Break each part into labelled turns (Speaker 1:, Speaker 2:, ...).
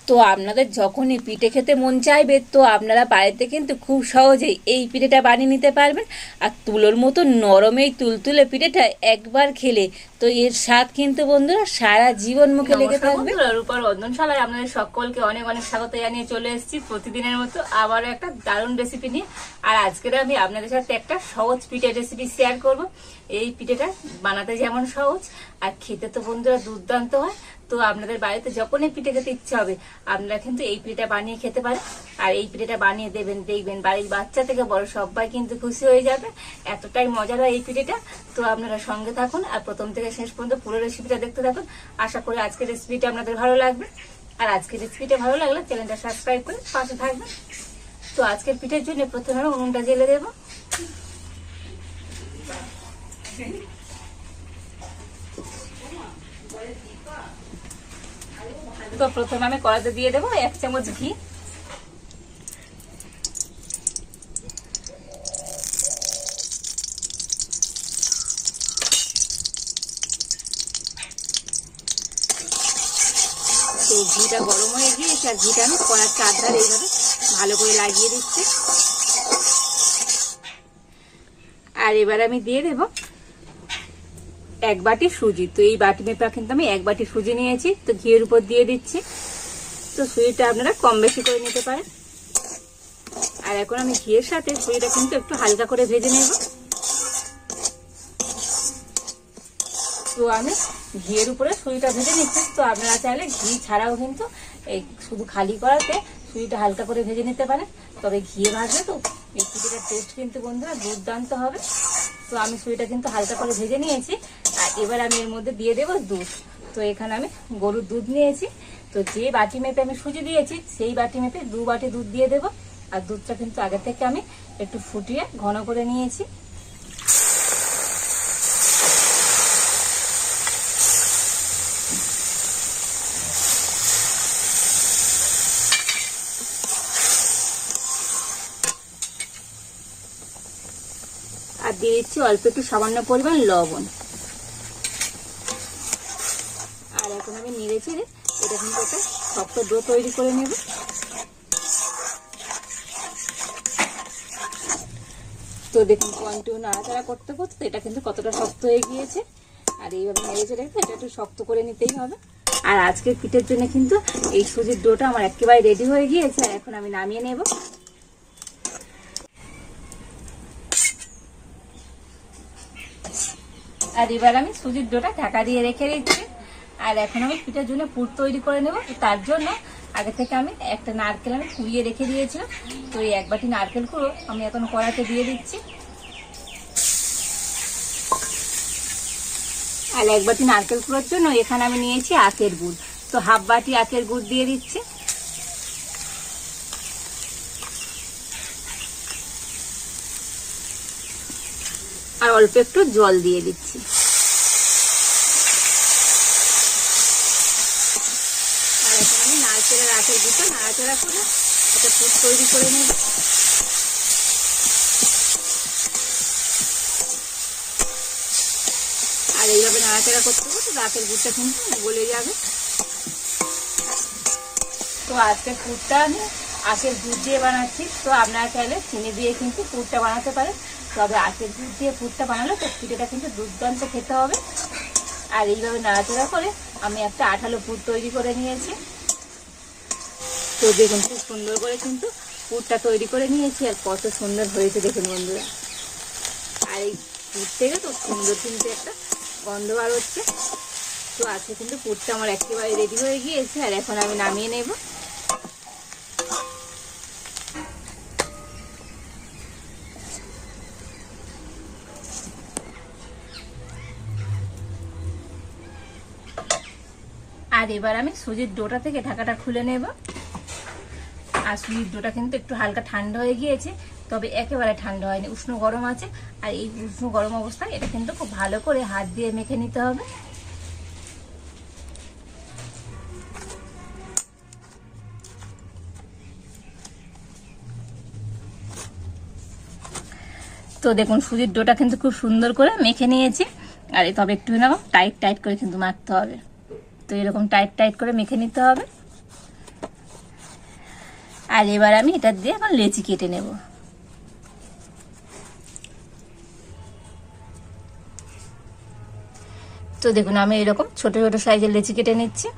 Speaker 1: তো আপনাদের যখনই পিঠে খেতে মন চাইবে তো আপনারা বাড়িতে কিন্তু খুব সহজেই এই পিঠেটা বানিয়ে নিতে পারবেন। আর তুলোর মতো নরম এই তুলতুলে পিঠেটা একবার খেলে তো এর স্বাদ কিন্তু বন্ধুরা সারা জীবন মুখে লেগে থাকবে। রূপার রন্ধনশালায় আপনাদের সকলকে অনেক অনেক স্বাগত জানিয়ে চলে এসেছি প্রতিদিনের মতো আবারও একটা দারুণ রেসিপি নিয়ে। আর আজকের আমি আপনাদের সাথে একটা সহজ পিঠের রেসিপি শেয়ার করব। এই পিঠেটা বানাতে যেমন সহজ আর খেতে তো বন্ধুরা দুর্দান্ত হয়। তো আপনাদের বাড়িতে যখনই পিঠে খেতে ইচ্ছে হবে আপনারা কিন্তু এই পিঠেটা বানিয়ে খেতে পারেন। আর এই পিঠেটা বানিয়ে দেবেন, দেখবেন বাড়ির বাচ্চা থেকে বড় সবাই কিন্তু খুশি হয়ে যাবে, এতটাই মজার হয় এই পিঠেটা। তো আপনারা সঙ্গে থাকুন আর প্রথম থেকে শেষ পর্যন্ত পুরো রেসিপিটা দেখতে থাকুন। আশা করি আজকের রেসিপিটা আপনাদের ভালো লাগবে। আর আজকের রেসিপিটা ভালো লাগলে চ্যানেলটা সাবস্ক্রাইব করে পাশে থাকবেন। তো আজকের পিঠের জন্য প্রথমে উনুনটা জ্বেলে দেবো। তো প্রথমে আমি কড়াইতে দিয়ে দেবো 1 চামচ ঘি। তো ঘিটা গরম হয়ে গিয়েছে আর ঘিটা আমি কড়ার চারধার এইভাবে ভালো করে লাগিয়ে দিচ্ছি। আর এবার আমি দিয়ে দেব 1 বাটি সুজি। তো এই বাটি মেপে কিন্তু আমি 1 বাটি সুজি নিয়েছি। তো ঘিয়ের উপর দিয়ে দিচ্ছি। তো সুজিটা আপনারা কম বেশি করে নিতে পারেন। আর এখন আমি ঘিয়ের সাথে সুজিটা কিন্তু একটু হালকা করে ভেজে নেব। তো আমি ঘিয়ের উপরে সুজিটা ভেজে নিচ্ছি। তো আপনারা চাইলে ঘি ছাড়াও কিন্তু এই শুধু খালি করাতে সুজিটা হালকা করে ভেজে নিতে পারেন। তবে ঘিয়ে ভাজলে তো এই পিঠেটার টেস্ট কিন্তু বন্ধুরা দুর্দান্ত হবে। তো আমি সুজিটা কিন্তু হালকা করে ভেজে নিয়েছি। আর এবার আমি এর মধ্যে দিয়ে দেবো দুধ। তো এখানে আমি গরুর দুধ নিয়েছি। তো যে বাটি মেপে আমি সুজি দিয়েছি সেই বাটি মেপে 2 বাটি দুধ দিয়ে দেবো। আর দুধটা কিন্তু আগে থেকে আমি একটু ফুটিয়ে ঘন করে নিয়েছি। আর দিয়ে দিচ্ছি অল্প একটু সামান্য পরিমাণ লবণ। আর এখন আমি নেড়ে চেড়ে এটা কিন্তু একটা শক্ত ডো তৈরি করে নেব। তো দেখুন কন্টিনিউ নাড়াচাড়া করতে করতে এটা কিন্তু কতটা শক্ত হয়ে গিয়েছে। আর এইভাবে নেড়ে চেড়ে এটা একটু শক্ত করে নিতেই হবে। আর আজকের পিঠের জন্য কিন্তু এই সুজির ডোটা আমার একেবারে রেডি হয়ে গিয়েছে। আর এখন আমি নামিয়ে নেব। আর এবার আমি সুজির ডোটা ঢাকা দিয়ে রেখে দিচ্ছি। আর এখন আমি পিঠার জন্য পুর তৈরি করে নেব। তার জন্য আগে থেকে আমি একটা নারকেল আমি কুড়িয়ে রেখে দিয়েছিলাম। তো এই 1 বাটি নারকেল কুড়ো আমি এখন কড়াইতে দিয়ে দিচ্ছি। আর 1 বাটি নারকেল কুড়োর জন্য এখানে আমি নিয়েছি আখের গুড়। তো 1/2 বাটি আখের গুড় দিয়ে দিচ্ছি। আর অল্প একটু জল দিয়ে দিচ্ছি। আর এখন আমি নারকেলের আখের গুড়টা নাড়াচাড়া করে একটা পুর তৈরি করে নেব। আর এইভাবে নাড়াচাড়া করতে করতে আখের গুড়টা কিন্তু গলে যাবে। তো আজকে পুরটা আমি আখের গুড় দিয়ে বানাচ্ছি। তো আপনারা চাইলে চিনি দিয়ে কিন্তু পুরটা বানাতে পারেন। তবে আখের গুড় দিয়ে পুরটা বানালে তো পিঠেটা কিন্তু দুর্দান্ত খেতে হবে। আর এইভাবে নাড়াচাড়া করে আমি একটা আঠালো পুর তৈরি করে নিয়েছি। তো দেখুন খুব সুন্দর করে কিন্তু পুরটা তৈরি করে নিয়েছি। আর কত সুন্দর হয়েছে দেখুন বন্ধুরা। আর এই পুর থেকে তো সুন্দর কিন্তু একটা গন্ধ বার হচ্ছে। তো আজকে কিন্তু পুরটা আমার একেবারে রেডি হয়ে গিয়েছে। আর এখন আমি নামিয়ে নেব। আর এবার আমি সুজির ডোটা থেকে ঢাকাটা খুলে নেব। আর সুজির ডোটা কিন্তু একটু হালকা ঠান্ডা হয়ে গিয়েছে, তবে একেবারে ঠান্ডা হয়নি, উষ্ণ গরম আছে। আর এই উষ্ণ গরম অবস্থায় এটা কিন্তু খুব ভালো করে হাত দিয়ে মেখে নিতে হবে। তো দেখুন সুজির ডোটা কিন্তু খুব সুন্দর করে মেখে নিয়েছি। আর তবে একটু এরকম টাইট টাইট করে কিন্তু মাখতে হবে। তো এরকম টাইট টাইট করে মেখে নিতে হবে। আর এবার আমি এটা দিয়ে এখন লেচি কেটে নেব। তো দেখুন আমি এরকম ছোট ছোট সাইজের লেচি কেটে নিচ্ছি।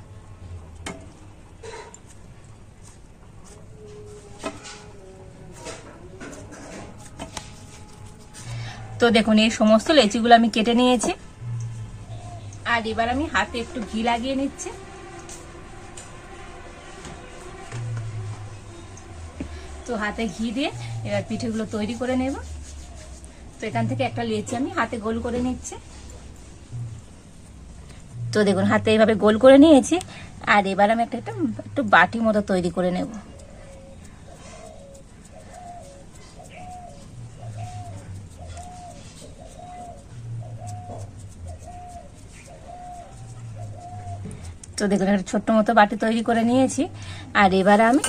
Speaker 1: তো দেখুন এই সমস্ত লেচিগুলো আমি কেটে নিয়েছি। আর এবার আমি হাতে একটু ঘি লাগিয়ে নিচ্ছি। তো হাতে ঘি দিয়ে এবার পিঠেগুলো তৈরি করে নেব। তো এখান থেকে একটা লেচি আমি হাতে গোল করে নিচ্ছি। তো দেখুন হাতে এইভাবে গোল করে নিয়েছি। আর এবার আমি একটু বাটি মতো তৈরি করে নেব। তো দেখুন একটা ছোট্ট মতো বাটি তৈরি করে নিয়েছি। আর এবার আমি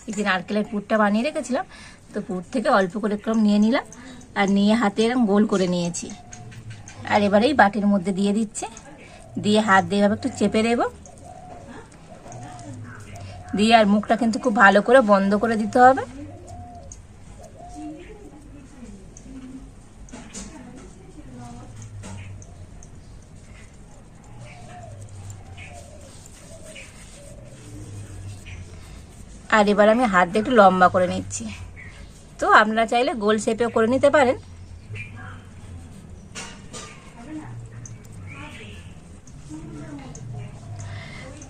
Speaker 1: এই যে নারকেলের পুরটা বানিয়ে রেখেছিলাম, তো পুর থেকে অল্প করে একটু নিয়ে নিলাম আর নিয়ে হাতে এরকম গোল করে নিয়েছি। আর এবার এই বাটির মধ্যে দিয়ে দিচ্ছি, দিয়ে হাত দিয়ে এভাবে একটু চেপে দেব, দিয়ে আর মুখটা কিন্তু খুব ভালো করে বন্ধ করে দিতে হবে। আর এবার আমি হাত দিয়ে একটু লম্বা করে নিচ্ছি। তো আপনারা চাইলে গোল শেপেও করে নিতে পারেন।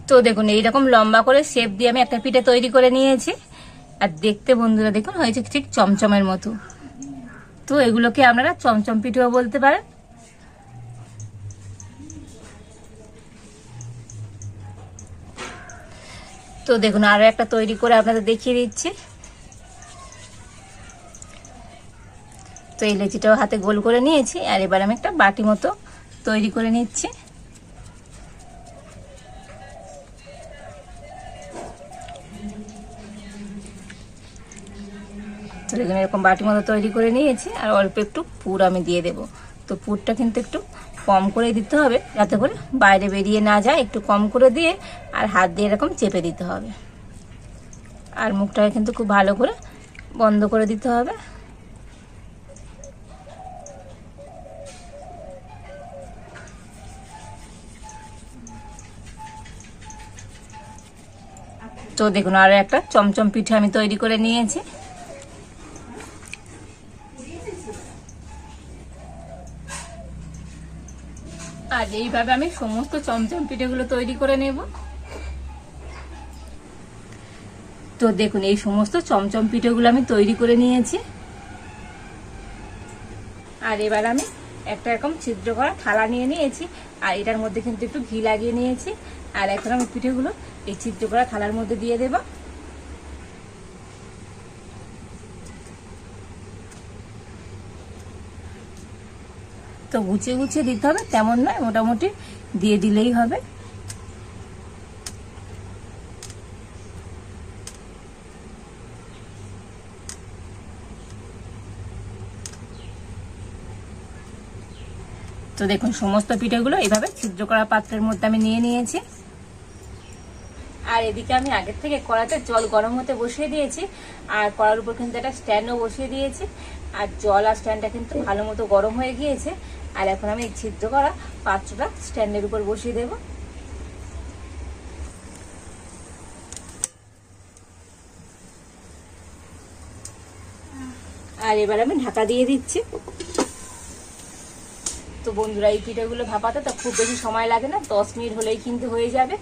Speaker 1: তো দেখুন এইরকম লম্বা করে শেপ দিয়ে আমি একটা পিঠে তৈরি করে নিয়েছি। আর দেখতে বন্ধুরা দেখুন হয়েছে ঠিক চমচমের মতো। তো এগুলোকে আপনারা চমচম পিঠেও বলতে পারেন। তো দেখুন আরো একটা তৈরি করে আপনাদের দেখিয়ে দিচ্ছি। তো এই লেচিটাও হাতে গোল করে নিয়েছি। আর এবার আমি একটা বাটি মতো তৈরি করে নিচ্ছি। তো দেখুন এরকম বাটি মতো তৈরি করে নিয়েছি। আর অল্প একটু পুর আমি দিয়ে দেব। তো পুরটা কিন্তু একটু কম করে দিতে হবে, যাতে করে বাইরে বেরিয়ে না যায়। একটু কম করে দিয়ে আর হাত দিয়ে এরকম চেপে দিতে হবে। আর মুখটাকে কিন্তু খুব ভালো করে বন্ধ করে দিতে হবে। তো দেখুন আরো একটা চমচম পিঠে আমি তৈরি করে নিয়েছি। আর এইভাবে আমি সমস্ত চমচম পিঠেগুলো তৈরি করে নেব। তো দেখুন এই সমস্ত চমচম পিঠেগুলো আমি তৈরি করে নিয়েছি। আর এবার আমি একটা এরকম ছিদ্র করা থালা নিয়ে নিয়েছি। আর এটার মধ্যে কিন্তু একটু ঘি লাগিয়ে নিয়েছি। আর এখন আমি পিঠেগুলো এই ছিদ্র করা থালার মধ্যে দিয়ে দেব। তো গুছিয়ে গুছিয়ে দিতে হবে, তেমন নয়, মোটামুটি দিয়ে দিলেই হবে। তো দেখুন সমস্ত পিঠেগুলো এইভাবে ছিদ্র করা পাত্রের মধ্যে আমি নিয়ে নিয়েছি। আর এদিকে আমি আগের থেকে কড়াতে জল গরম হতে বসিয়ে দিয়েছি। আর কড়ার উপর কিন্তু একটা স্ট্যান্ডও বসিয়ে দিয়েছি। আর জল আর স্ট্যান্ডটা কিন্তু ভালো মতো গরম হয়ে গিয়েছে। আর এখন আমি এই ছিদ্র করা পাত্রটা স্ট্যান্ডের উপর বসিয়ে দেব। আর এবার আমি ঢাকা দিয়ে দিচ্ছি। তো বন্ধুরা এই পিঠেগুলো ভাপাতে তো খুব বেশি সময় লাগে না, 10 মিনিট হলেই কিন্তু হয়ে যাবে।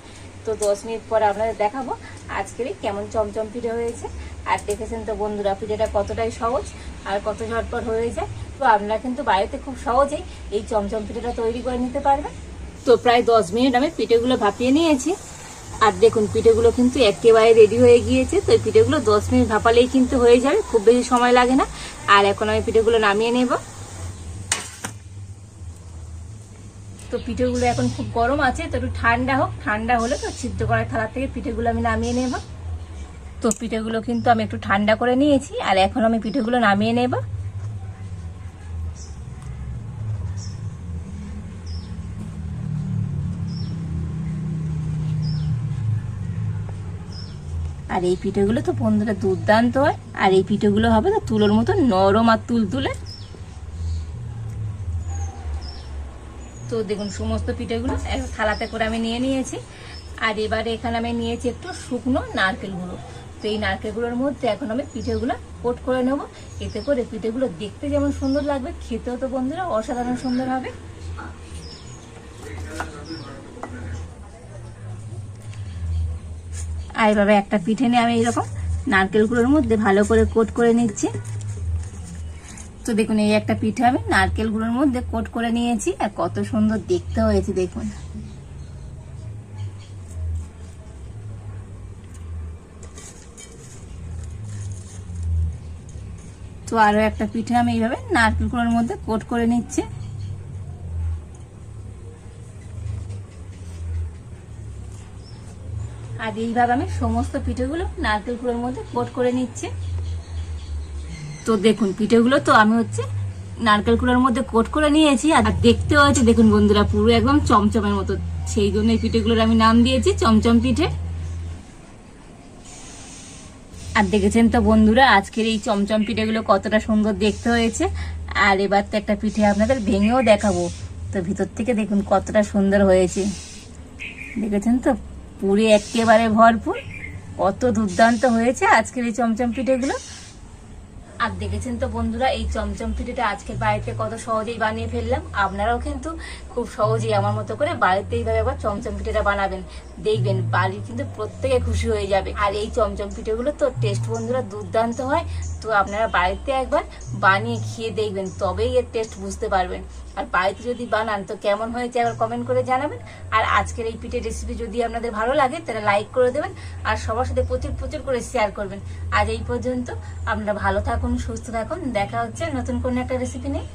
Speaker 1: তো 10 মিনিট পর আপনাদের দেখাবো আজকের কেমন চমচম পিঠে হয়েছে। আর দেখেছেন তো বন্ধুরা পিঠেটা কতটাই সহজ আর কত ঝটপট হয়ে যায়। তো আপনারা কিন্তু বাড়িতে খুব সহজেই এই চমচম পিঠেটা তৈরি করে নিতে পারবেন। তো প্রায় 10 মিনিট আমি পিঠেগুলো ভাপিয়ে নিয়েছি। আর দেখুন পিঠেগুলো কিন্তু একেবারে রেডি হয়ে গিয়েছে। তো এই পিঠেগুলো 10 মিনিট ভাপালেই কিন্তু হয়ে যাবে, খুব বেশি সময় লাগে না। আর এখন আমি পিঠেগুলো নামিয়ে নেব। তো পিঠেগুলো এখন খুব গরম আছে, তো একটু ঠান্ডা হোক, ঠান্ডা হলে তো ছিদ্র করার থালা থেকে পিঠেগুলো আমি নামিয়ে নেব। তো পিঠেগুলো কিন্তু আমি একটু ঠান্ডা করে নিয়েছি। আর এখন আমি পিঠেগুলো নামিয়ে নেব। আর এই পিঠেগুলো তো বন্ধুরা দুর্দান্ত হয়, আর এই পিঠেগুলো হবে তো তুলোর মতো নরম আর তুলতুলে। তো দেখুন সমস্ত পিঠেগুলো একটা থালাতে করে আমি নিয়ে নিয়েছি। আর এবারে এখানে আমি নিয়েছি একটু শুকনো নারকেল গুঁড়ো। তো এই নারকেল গুঁড়োর মধ্যে এখন আমি পিঠেগুলো কোট করে নেবো। এতে করে পিঠেগুলো দেখতে যেমন সুন্দর লাগবে, খেতেও তো বন্ধুরা অসাধারণ সুন্দর হবে। আর এভাবে একটা পিঠে নিয়ে আমি এইরকম নারকেল গুঁড়োর মধ্যে ভালো করে কোট করে নিচ্ছি। তো দেখুন এই একটা পিঠে আমি নারকেল গুঁড়োর মধ্যে কোট করে নিয়েছি, আর কত সুন্দর দেখতে হয়েছে দেখুন। তো আরো একটা পিঠে আমি এইভাবে নারকেল গুঁড়োর মধ্যে কোট করে নিচ্ছি। আর এইভাবে আমি সমস্ত পিঠেগুলো নারকেল গুঁড়োর মধ্যে কোট করে নিচ্ছি। তো দেখুন পিঠেগুলো তো আমি নারকেল কুড়ার মধ্যে কোট করে নিয়েছি, আর দেখতে হয়েছে দেখুন বন্ধুরা পুরো একদম চমচমের মতো। সেই জন্য এই পিঠেগুলোর আমি নাম দিয়েছি চমচম পিঠে। আর দেখেছেন তো বন্ধুরা আজকের এই চমচম পিঠেগুলো কতটা সুন্দর দেখতে হয়েছে। আর এবার তো একটা পিঠে আপনাদের ভেঙেও দেখাবো। তো ভিতর থেকে দেখুন কতটা সুন্দর হয়েছে, দেখেছেন তো পুরো একেবারে ভরপুর, কত দুর্দান্ত হয়েছে আজকের এই চমচম পিঠেগুলো। আর দেখেছেন তো বন্ধুরা এই চমচম পিঠেটা আজকের বাড়িতে কত সহজেই বানিয়ে ফেললাম। আপনারাও কিন্তু খুব সহজেই আমার মতো করে বাড়িতে এইভাবে একবার চমচম পিঠেটা বানাবেন, দেখবেন বাড়ির কিন্তু প্রত্যেকে খুশি হয়ে যাবে। আর এই চমচম পিঠেগুলো তো টেস্ট বন্ধুরা দুর্দান্ত হয়। তো আপনারা বাড়িতে একবার বানিয়ে খেয়ে দেখবেন, তবেই এর টেস্ট বুঝতে পারবেন। আর বাড়িতে যদি বানান তো কেমন হয়েছে একবার কমেন্ট করে জানাবেন। আর আজকের এই পিঠের রেসিপি যদি আপনাদের ভালো লাগে তাহলে লাইক করে দেবেন, আর সবার সাথে প্রচুর প্রচুর করে শেয়ার করবেন। আজ এই পর্যন্ত, আপনারা ভালো থাকুন, সুস্থ থাকুন, দেখা হচ্ছে নতুন কোনো একটা রেসিপি নিয়ে।